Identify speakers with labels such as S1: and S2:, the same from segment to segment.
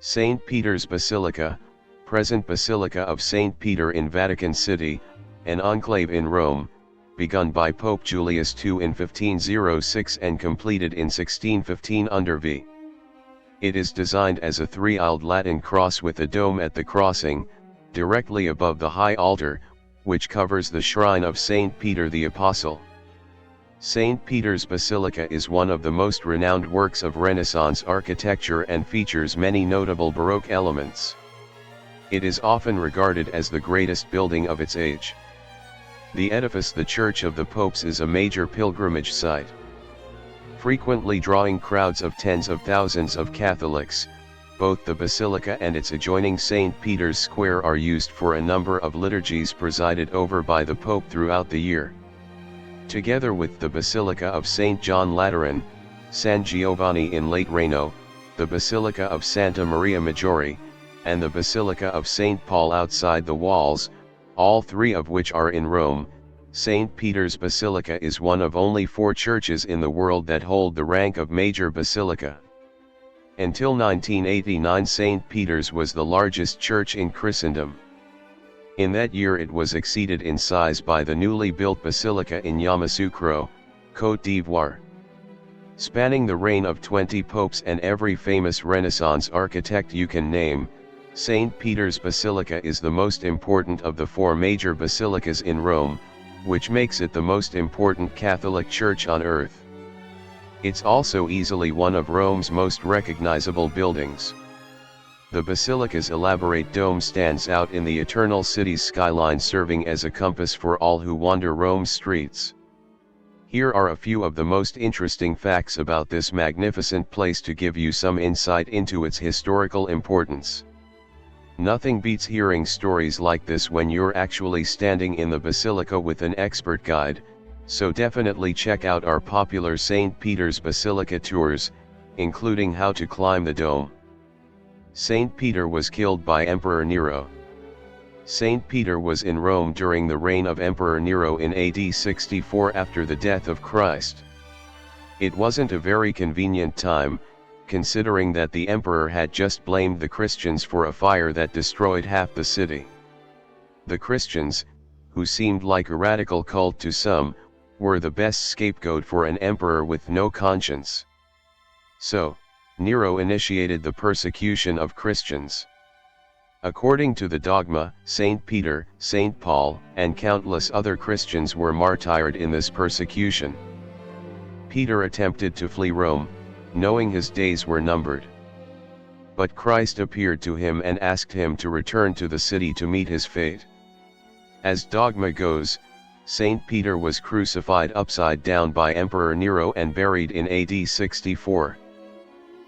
S1: St. Peter's Basilica, present Basilica of St. Peter in Vatican City, an enclave in Rome, begun by Pope Julius II in 1506 and completed in 1615 under V. It is designed as a three-aisled Latin cross with a dome at the crossing, directly above the high altar, which covers the shrine of St. Peter the Apostle. St. Peter's Basilica is one of the most renowned works of Renaissance architecture and features many notable Baroque elements. It is often regarded as the greatest building of its age. The edifice, the Church of the Popes, is a major pilgrimage site, frequently drawing crowds of tens of thousands of Catholics. Both the Basilica and its adjoining St. Peter's Square are used for a number of liturgies presided over by the Pope throughout the year. Together with the Basilica of St. John Lateran, San Giovanni in Late Reno, the Basilica of Santa Maria Maggiore, and the Basilica of St. Paul outside the walls, all three of which are in Rome, St. Peter's Basilica is one of only 4 churches in the world that hold the rank of major basilica. Until 1989, St. Peter's was the largest church in Christendom. In that year it was exceeded in size by the newly built Basilica in Yamoussoukro, Côte d'Ivoire. Spanning the reign of 20 popes and every famous Renaissance architect you can name, St. Peter's Basilica is the most important of the 4 major basilicas in Rome, which makes it the most important Catholic church on earth. It's also easily one of Rome's most recognizable buildings. The basilica's elaborate dome stands out in the eternal city's skyline, serving as a compass for all who wander Rome's streets. Here are a few of the most interesting facts about this magnificent place to give you some insight into its historical importance. Nothing beats hearing stories like this when you're actually standing in the basilica with an expert guide, so definitely check out our popular St. Peter's Basilica tours, including how to climb the dome. St. Peter was killed by Emperor Nero. St. Peter was in Rome during the reign of Emperor Nero in AD 64 after the death of Christ. It wasn't a very convenient time, considering that the emperor had just blamed the Christians for a fire that destroyed half the city. The Christians, who seemed like a radical cult to some, were the best scapegoat for an emperor with no conscience. So, Nero initiated the persecution of Christians. According to the dogma, St. Peter, St. Paul, and countless other Christians were martyred in this persecution. Peter attempted to flee Rome, knowing his days were numbered. But Christ appeared to him and asked him to return to the city to meet his fate. As dogma goes, St. Peter was crucified upside down by Emperor Nero and buried in AD 64.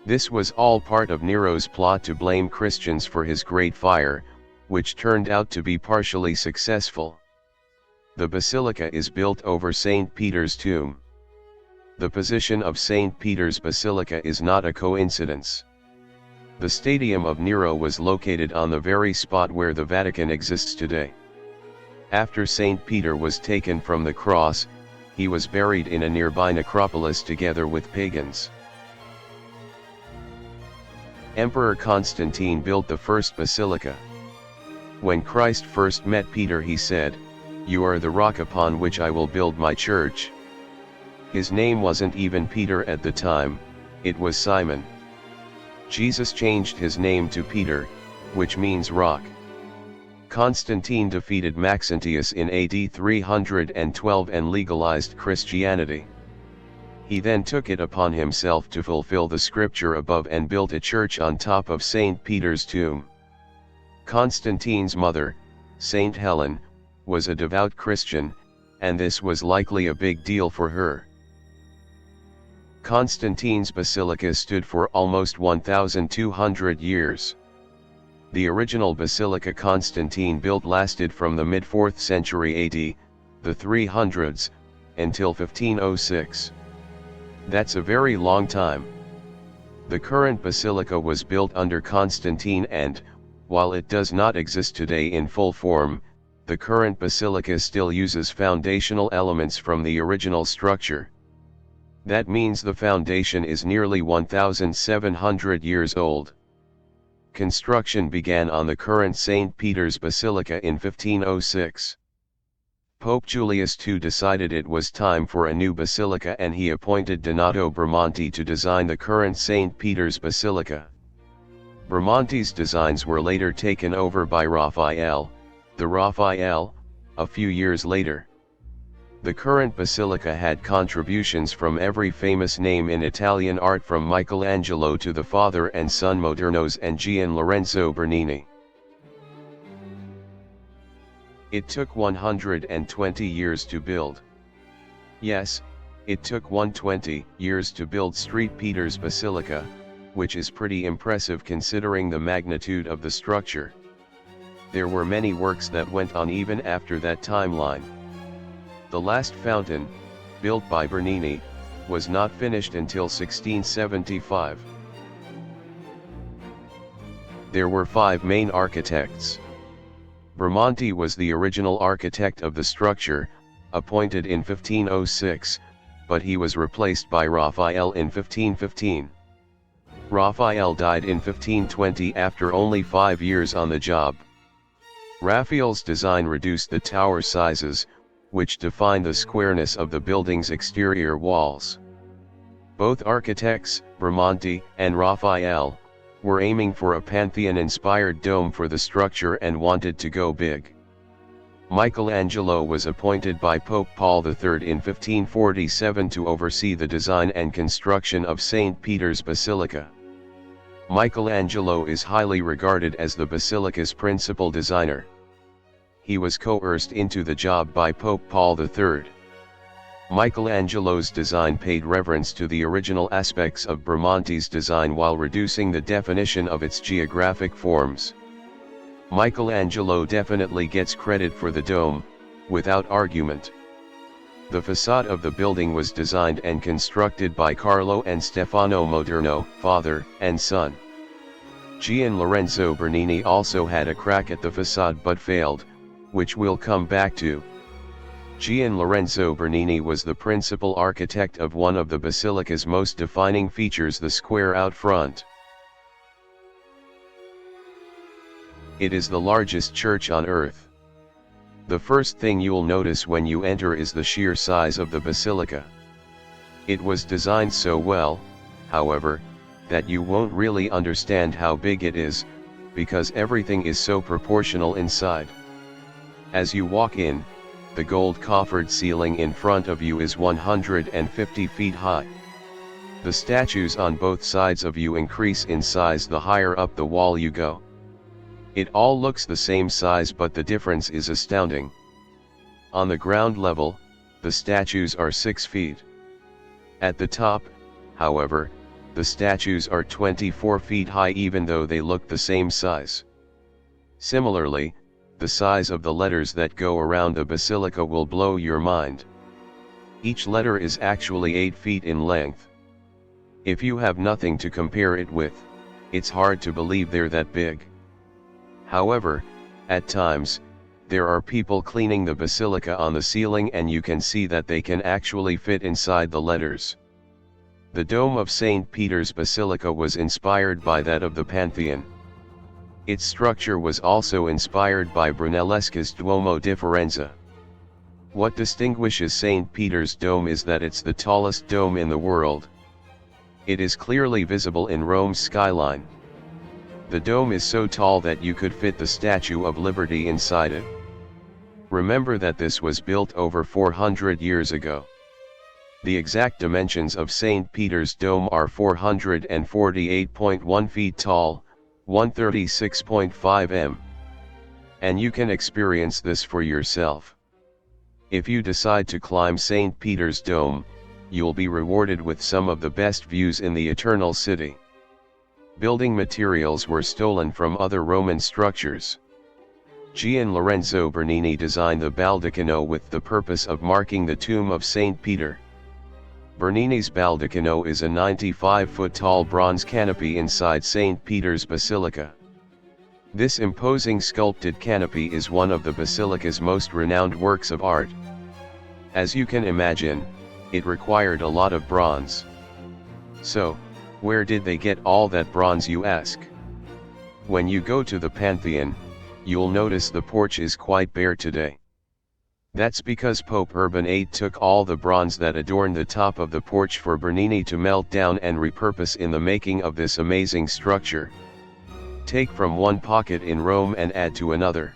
S1: This was all part of Nero's plot to blame Christians for his great fire, which turned out to be partially successful. The basilica is built over St. Peter's tomb. The position of St. Peter's Basilica is not a coincidence. The Stadium of Nero was located on the very spot where the Vatican exists today. After St. Peter was taken from the cross, he was buried in a nearby necropolis together with pagans. Emperor Constantine built the first basilica. When Christ first met Peter, he said, "You are the rock upon which I will build my church." His name wasn't even Peter at the time, it was Simon. Jesus changed his name to Peter, which means rock. Constantine defeated Maxentius in AD 312 and legalized Christianity. He then took it upon himself to fulfill the scripture above and built a church on top of St. Peter's tomb. Constantine's mother, St. Helen, was a devout Christian, and this was likely a big deal for her. Constantine's basilica stood for almost 1,200 years. The original basilica Constantine built lasted from the mid-4th century AD, the 300s, until 1506. That's a very long time. The current basilica was built under Constantine and, while it does not exist today in full form, the current basilica still uses foundational elements from the original structure. That means the foundation is nearly 1,700 years old. Construction began on the current St. Peter's Basilica in 1506. Pope Julius II decided it was time for a new basilica, and he appointed Donato Bramante to design the current St. Peter's Basilica. Bramante's designs were later taken over by Raphael, a few years later. The current basilica had contributions from every famous name in Italian art, from Michelangelo to the father and son Modernos and Gian Lorenzo Bernini. It took 120 years to build. Yes, it took 120 years to build St. Peter's Basilica, which is pretty impressive considering the magnitude of the structure. There were many works that went on even after that timeline. The last fountain, built by Bernini, was not finished until 1675. There were 5 main architects. Bramante was the original architect of the structure, appointed in 1506, but he was replaced by Raphael in 1515. Raphael died in 1520 after only 5 years on the job. Raphael's design reduced the tower sizes, which defined the squareness of the building's exterior walls. Both architects, Bramante and Raphael, were aiming for a Pantheon-inspired dome for the structure and wanted to go big. Michelangelo was appointed by Pope Paul III in 1547 to oversee the design and construction of St. Peter's Basilica. Michelangelo is highly regarded as the basilica's principal designer. He was coerced into the job by Pope Paul III. Michelangelo's design paid reverence to the original aspects of Bramante's design while reducing the definition of its geographic forms. Michelangelo definitely gets credit for the dome, without argument. The facade of the building was designed and constructed by Carlo and Stefano Moderno, father and son. Gian Lorenzo Bernini also had a crack at the facade but failed, which we'll come back to. Gian Lorenzo Bernini was the principal architect of one of the basilica's most defining features, the square out front. It is the largest church on earth. The first thing you'll notice when you enter is the sheer size of the basilica. It was designed so well, however, that you won't really understand how big it is, because everything is so proportional inside. As you walk in, the gold coffered ceiling in front of you is 150 feet high. The statues on both sides of you increase in size the higher up the wall you go. It all looks the same size, but the difference is astounding. On the ground level, the statues are 6 feet. At the top, however, the statues are 24 feet high even though they look the same size. Similarly, the size of the letters that go around the basilica will blow your mind. Each letter is actually 8 feet in length. If you have nothing to compare it with, it's hard to believe they're that big. However, at times, there are people cleaning the basilica on the ceiling and you can see that they can actually fit inside the letters. The dome of St. Peter's Basilica was inspired by that of the Pantheon. Its structure was also inspired by Brunelleschi's Duomo di Firenze. What distinguishes St. Peter's Dome is that it's the tallest dome in the world. It is clearly visible in Rome's skyline. The dome is so tall that you could fit the Statue of Liberty inside it. Remember that this was built over 400 years ago. The exact dimensions of St. Peter's Dome are 448.1 feet tall, 136.5 m. And you can experience this for yourself. If you decide to climb St. Peter's Dome, you'll be rewarded with some of the best views in the Eternal City. Building materials were stolen from other Roman structures. Gian Lorenzo Bernini designed the Baldacchino with the purpose of marking the tomb of St. Peter. Bernini's Baldacchino is a 95-foot tall bronze canopy inside St. Peter's Basilica. This imposing sculpted canopy is one of the basilica's most renowned works of art. As you can imagine, it required a lot of bronze. So, where did they get all that bronze, you ask? When you go to the Pantheon, you'll notice the porch is quite bare today. That's because Pope Urban VIII took all the bronze that adorned the top of the porch for Bernini to melt down and repurpose in the making of this amazing structure. Take from one pocket in Rome and add to another.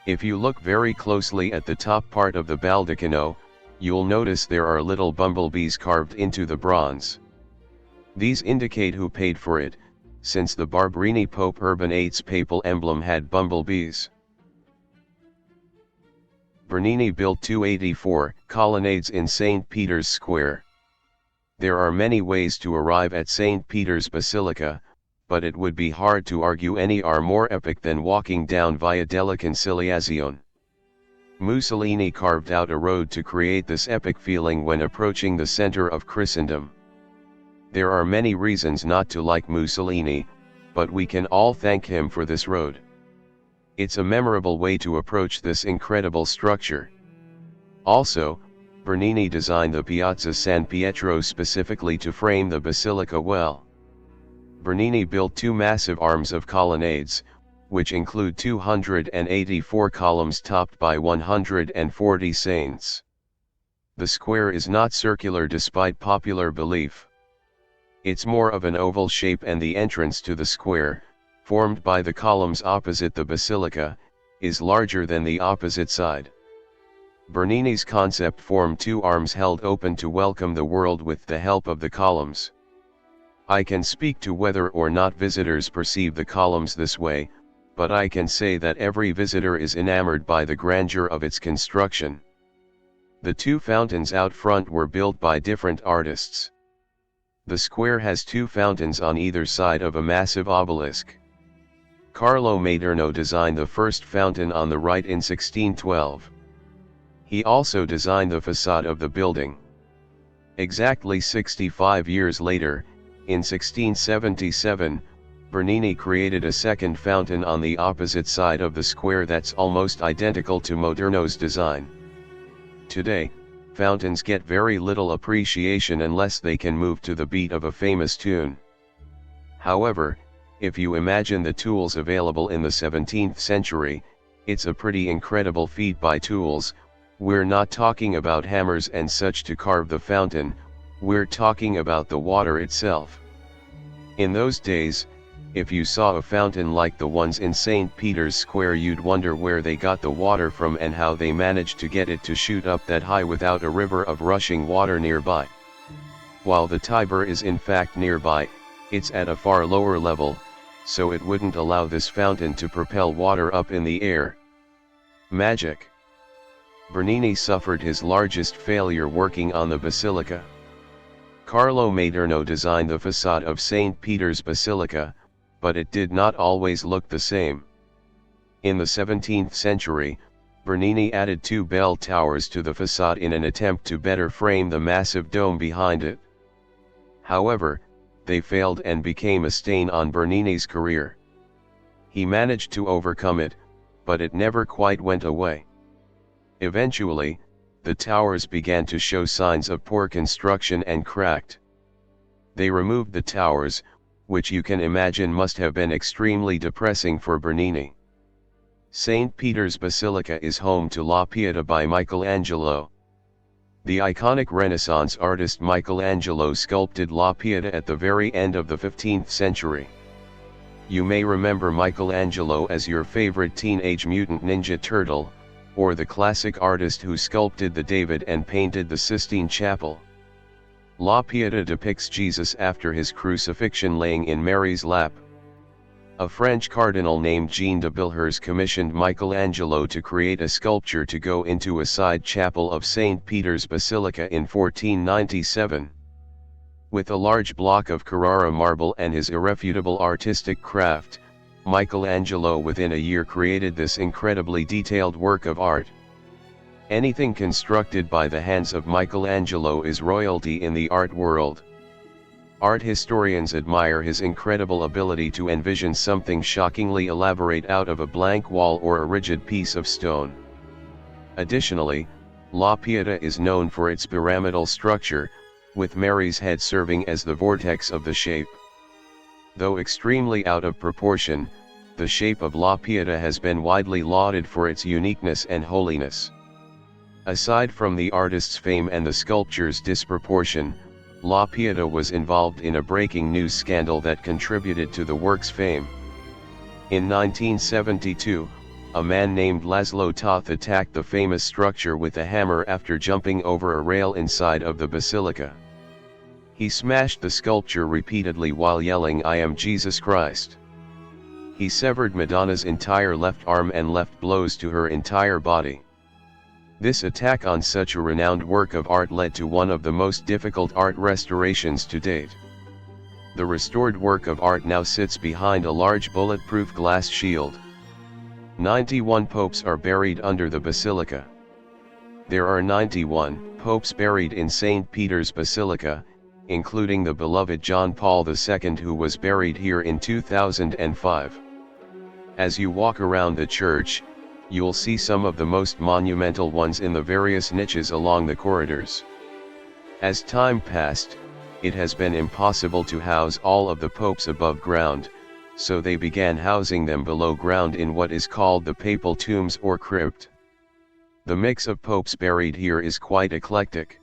S1: If you look very closely at the top part of the baldacchino, you'll notice there are little bumblebees carved into the bronze. These indicate who paid for it, since the Barberini Pope Urban VIII's papal emblem had bumblebees. Bernini built 284 colonnades in St. Peter's Square. There are many ways to arrive at St. Peter's Basilica, but it would be hard to argue any are more epic than walking down Via della Conciliazione. Mussolini carved out a road to create this epic feeling when approaching the center of Christendom. There are many reasons not to like Mussolini, but we can all thank him for this road. It's a memorable way to approach this incredible structure. Also, Bernini designed the Piazza San Pietro specifically to frame the basilica well. Bernini built two massive arms of colonnades, which include 284 columns topped by 140 saints. The square is not circular despite popular belief. It's more of an oval shape, and the entrance to the square, formed by the columns opposite the basilica, is larger than the opposite side. Bernini's concept formed two arms held open to welcome the world with the help of the columns. I can speak to whether or not visitors perceive the columns this way, but I can say that every visitor is enamored by the grandeur of its construction. The two fountains out front were built by different artists. The square has two fountains on either side of a massive obelisk. Carlo Maderno designed the first fountain on the right in 1612. He also designed the facade of the building. Exactly 65 years later, in 1677, Bernini created a second fountain on the opposite side of the square that's almost identical to Maderno's design. Today, fountains get very little appreciation unless they can move to the beat of a famous tune. However, if you imagine the tools available in the 17th century, it's a pretty incredible feat by tools. We're not talking about hammers and such to carve the fountain, we're talking about the water itself. In those days, if you saw a fountain like the ones in St. Peter's Square, you'd wonder where they got the water from and how they managed to get it to shoot up that high without a river of rushing water nearby. While the Tiber is in fact nearby, it's at a far lower level, so it wouldn't allow this fountain to propel water up in the air. Magic. Bernini suffered his largest failure working on the basilica. Carlo Maderno designed the facade of St. Peter's Basilica, but it did not always look the same. In the 17th century, Bernini added two bell towers to the facade in an attempt to better frame the massive dome behind it. However, they failed and became a stain on Bernini's career. He managed to overcome it, but it never quite went away. Eventually, the towers began to show signs of poor construction and cracked. They removed the towers, which you can imagine must have been extremely depressing for Bernini. St. Peter's Basilica is home to La Pietà by Michelangelo. The iconic Renaissance artist Michelangelo sculpted La Pietà at the very end of the 15th century. You may remember Michelangelo as your favorite Teenage Mutant Ninja Turtle, or the classic artist who sculpted the David and painted the Sistine Chapel. La Pietà depicts Jesus after his crucifixion laying in Mary's lap. A French cardinal named Jean de Bilhers commissioned Michelangelo to create a sculpture to go into a side chapel of St. Peter's Basilica in 1497. With a large block of Carrara marble and his irrefutable artistic craft, Michelangelo within a year created this incredibly detailed work of art. Anything constructed by the hands of Michelangelo is royalty in the art world. Art historians admire his incredible ability to envision something shockingly elaborate out of a blank wall or a rigid piece of stone. Additionally, La Pietà is known for its pyramidal structure, with Mary's head serving as the vortex of the shape. Though extremely out of proportion, the shape of La Pieta has been widely lauded for its uniqueness and holiness. Aside from the artist's fame and the sculpture's disproportion, La Pieta was involved in a breaking news scandal that contributed to the work's fame. In 1972, a man named Laszlo Toth attacked the famous structure with a hammer after jumping over a rail inside of the basilica. He smashed the sculpture repeatedly while yelling, "I am Jesus Christ." He severed Madonna's entire left arm and left blows to her entire body. This attack on such a renowned work of art led to one of the most difficult art restorations to date. The restored work of art now sits behind a large bulletproof glass shield. 91 popes are buried under the basilica. There are 91 popes buried in St. Peter's Basilica, including the beloved John Paul II, who was buried here in 2005. As you walk around the church, you'll see some of the most monumental ones in the various niches along the corridors. As time passed, it has been impossible to house all of the popes above ground, so they began housing them below ground in what is called the papal tombs or crypt. The mix of popes buried here is quite eclectic.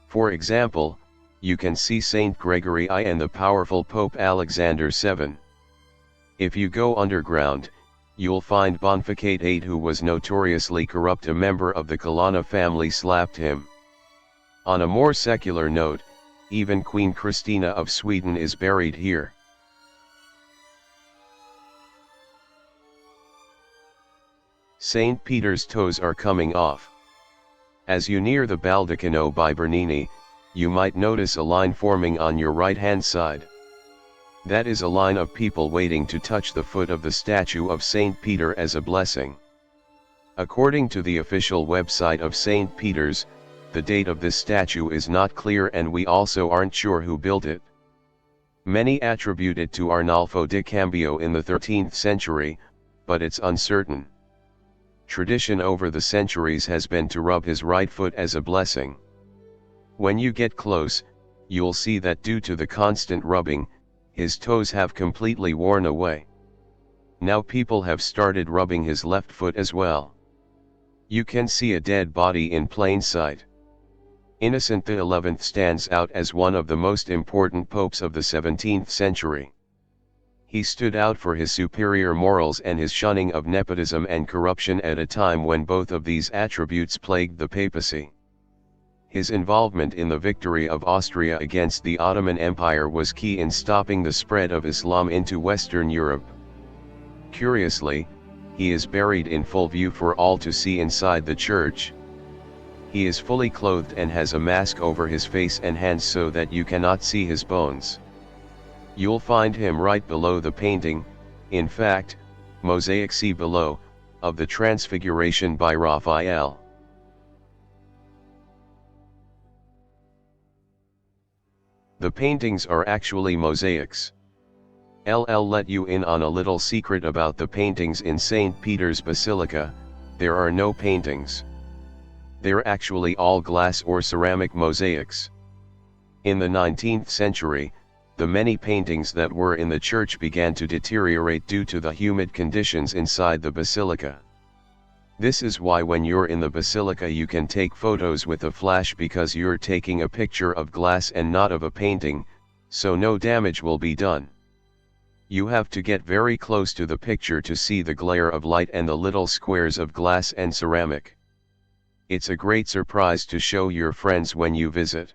S1: For example, you can see Saint Gregory I and the powerful Pope Alexander VII. If you go underground, you'll find Boniface VIII, who was notoriously corrupt. A member of the Colonna family slapped him. On a more secular note, even Queen Christina of Sweden is buried here. St. Peter's toes are coming off. As you near the Baldacchino by Bernini, you might notice a line forming on your right-hand side. That is a line of people waiting to touch the foot of the statue of St. Peter as a blessing. According to the official website of St. Peter's, the date of this statue is not clear, and we also aren't sure who built it. Many attribute it to Arnolfo di Cambio in the 13th century, but it's uncertain. Tradition over the centuries has been to rub his right foot as a blessing. When you get close, you'll see that due to the constant rubbing, his toes have completely worn away. Now people have started rubbing his left foot as well. You can see a dead body in plain sight. Innocent XI stands out as one of the most important popes of the 17th century. He stood out for his superior morals and his shunning of nepotism and corruption at a time when both of these attributes plagued the papacy. His involvement in the victory of Austria against the Ottoman Empire was key in stopping the spread of Islam into Western Europe. Curiously, he is buried in full view for all to see inside the church. He is fully clothed and has a mask over his face and hands so that you cannot see his bones. You'll find him right below the painting, in fact, mosaic see below, of the Transfiguration by Raphael. The paintings are actually mosaics. I'll let you in on a little secret about the paintings in St. Peter's Basilica. There are no paintings. They're actually all glass or ceramic mosaics. In the 19th century, the many paintings that were in the church began to deteriorate due to the humid conditions inside the basilica. This is why when you're in the basilica you can take photos with a flash, because you're taking a picture of glass and not of a painting, so no damage will be done. You have to get very close to the picture to see the glare of light and the little squares of glass and ceramic. It's a great surprise to show your friends when you visit.